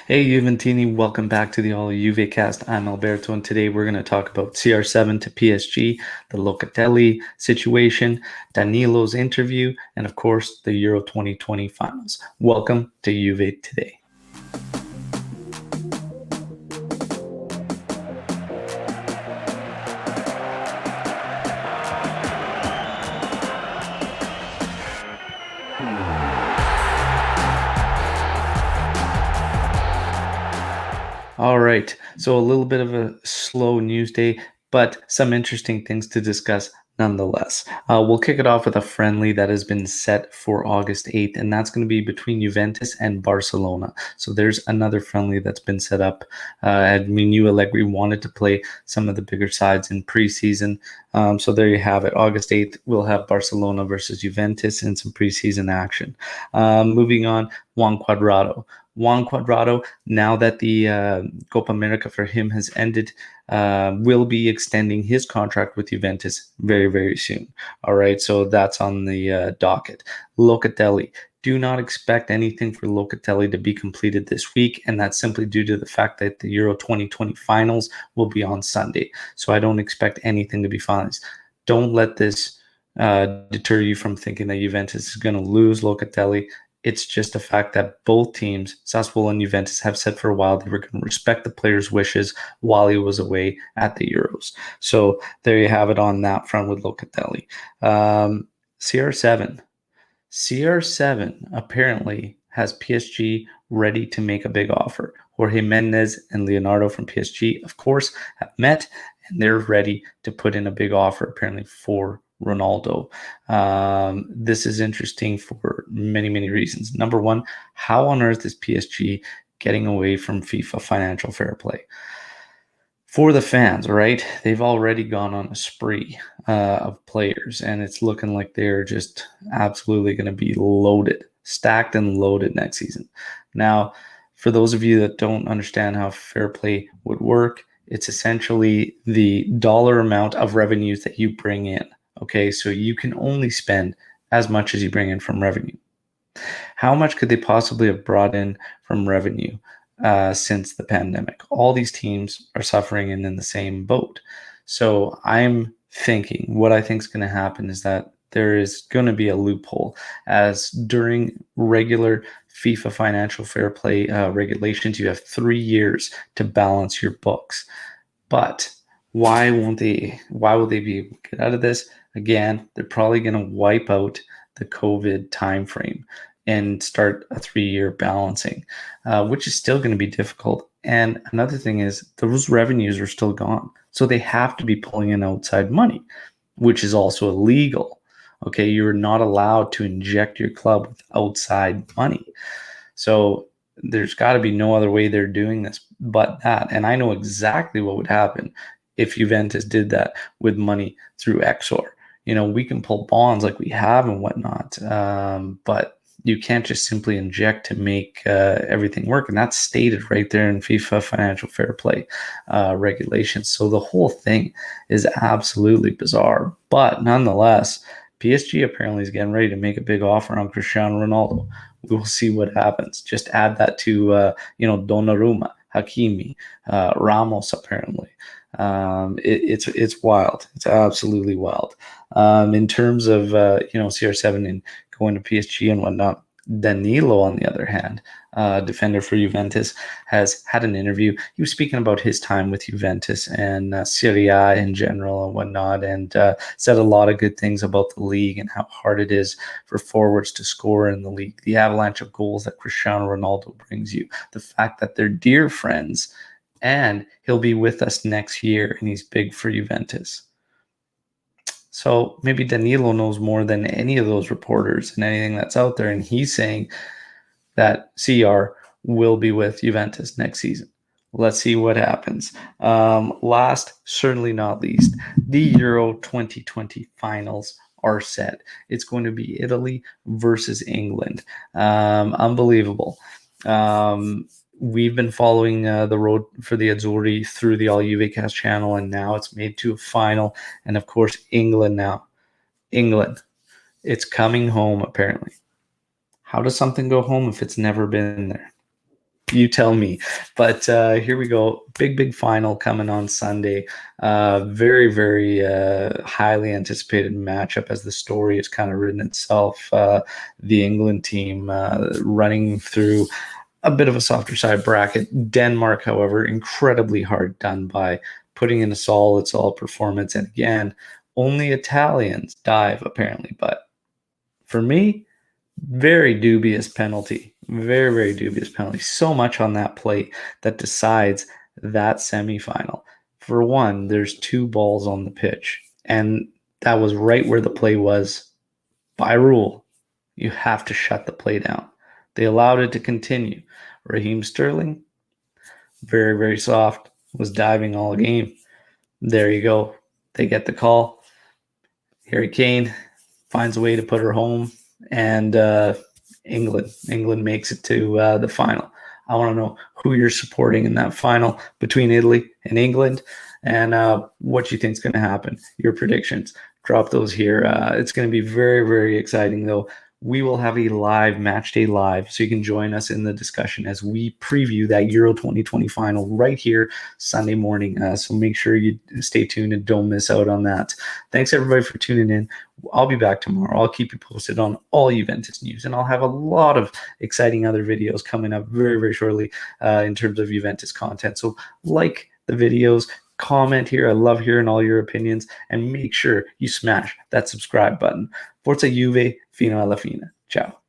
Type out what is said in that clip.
Hey Juventini, welcome back to the All Juve cast. I'm Alberto, and today we're going to talk about CR7 to PSG, the Locatelli situation, Danilo's interview, and of course the Euro 2020 finals. Welcome to Juve today. All right. So a little bit of a slow news day, but some interesting things to discuss nonetheless. We'll kick it off with a friendly that has been set for August 8th, and that's going to be between Juventus and Barcelona. So there's another friendly that's been set up. We knew Allegri wanted to play some of the bigger sides in preseason. So there you have it. August 8th, we'll have Barcelona versus Juventus in some preseason action. Moving on, Juan Cuadrado. Juan Cuadrado, now that the Copa America for him has ended, will be extending his contract with Juventus very, very soon. All right, so that's on the docket. Locatelli. Do not expect anything for Locatelli to be completed this week, and that's simply due to the fact that the Euro 2020 finals will be on Sunday. So I don't expect anything to be finalized. Don't let this deter you from thinking that Juventus is going to lose Locatelli. It's just a fact that both teams, Sassuolo and Juventus, have said for a while they were going to respect the player's wishes while he was away at the Euros. So there you have it on that front with Locatelli. CR7. CR7 apparently has PSG ready to make a big offer. Jorge Mendes and Leonardo from PSG, of course, have met and they're ready to put in a big offer apparently for Ronaldo. This is interesting for many, many reasons. Number one, how on earth is PSG getting away from FIFA financial fair play? For the fans, right? They've already gone on a spree of players, and it's looking like they're just absolutely going to be loaded, stacked and loaded next season. Now, for those of you that don't understand how fair play would work, it's essentially the dollar amount of revenues that you bring in. Okay, so you can only spend as much as you bring in from revenue. How much could they possibly have brought in from revenue since the pandemic? All these teams are suffering and in the same boat. So I'm thinking what I think is going to happen is that there is going to be a loophole as during regular FIFA financial fair play regulations, you have 3 years to balance your books. But why won't they? Why will they be able to get out of this? Again, they're probably going to wipe out the COVID timeframe and start a 3-year balancing, which is still going to be difficult. And another thing is those revenues are still gone. So they have to be pulling in outside money, which is also illegal. Okay, you're not allowed to inject your club with outside money. So there's got to be no other way they're doing this but that. And I know exactly what would happen if Juventus did that with money through Exor. We can pull bonds like we have and whatnot, but you can't just simply inject to make everything work. And that's stated right there in FIFA financial fair play regulations. So the whole thing is absolutely bizarre. But nonetheless, PSG apparently is getting ready to make a big offer on Cristiano Ronaldo. We will see what happens. Just add that to, Donnarumma, Hakimi, Ramos, apparently. It's wild. It's absolutely wild. In terms of CR7 and going to PSG and whatnot, Danilo, on the other hand, defender for Juventus, has had an interview. He was speaking about his time with Juventus and Serie A in general and whatnot, and said a lot of good things about the league and how hard it is for forwards to score in the league. The avalanche of goals that Cristiano Ronaldo brings you, the fact that they're dear friends, and he'll be with us next year, and he's big for Juventus. So maybe Danilo knows more than any of those reporters and anything that's out there, and he's saying that CR will be with Juventus next season. Let's see what happens. Last, certainly not least, the Euro 2020 finals are set. It's going to be Italy versus England. Unbelievable. We've been following the road for the Azzurri through the All Juve Cast channel, and now it's made to a final. And of course, England now. England. It's coming home, apparently. How does something go home if it's never been there? You tell me. But here we go. Big final coming on Sunday. Very, very highly anticipated matchup as the story has kind of written itself. The England team running through a bit of a softer side bracket. Denmark, however, incredibly hard done by, putting in a solid performance. And again, only Italians dive, apparently. But for me, very dubious penalty. Very, very dubious penalty. So much on that plate that decides that semifinal. For one, there's two balls on the pitch, and that was right where the play was. By rule, you have to shut the play down. They allowed it to continue. Raheem Sterling, very, very soft, was diving all game. There you go. They get the call. Harry Kane finds a way to put her home, and England makes it to the final. I want to know who you're supporting in that final between Italy and England, and what you think is going to happen. Your predictions. Drop those here. It's going to be very, very exciting, though. We will have a live match day live, so you can join us in the discussion as we preview that Euro 2020 final right here Sunday morning. So make sure you stay tuned and don't miss out on that. Thanks everybody for tuning in. I'll be back tomorrow. I'll keep you posted on all Juventus news, and I'll have a lot of exciting other videos coming up very, very shortly in terms of Juventus content. So like the videos, comment here. I love hearing all your opinions, and make sure you smash that subscribe button. Forza Juve, fino alla fine. Ciao.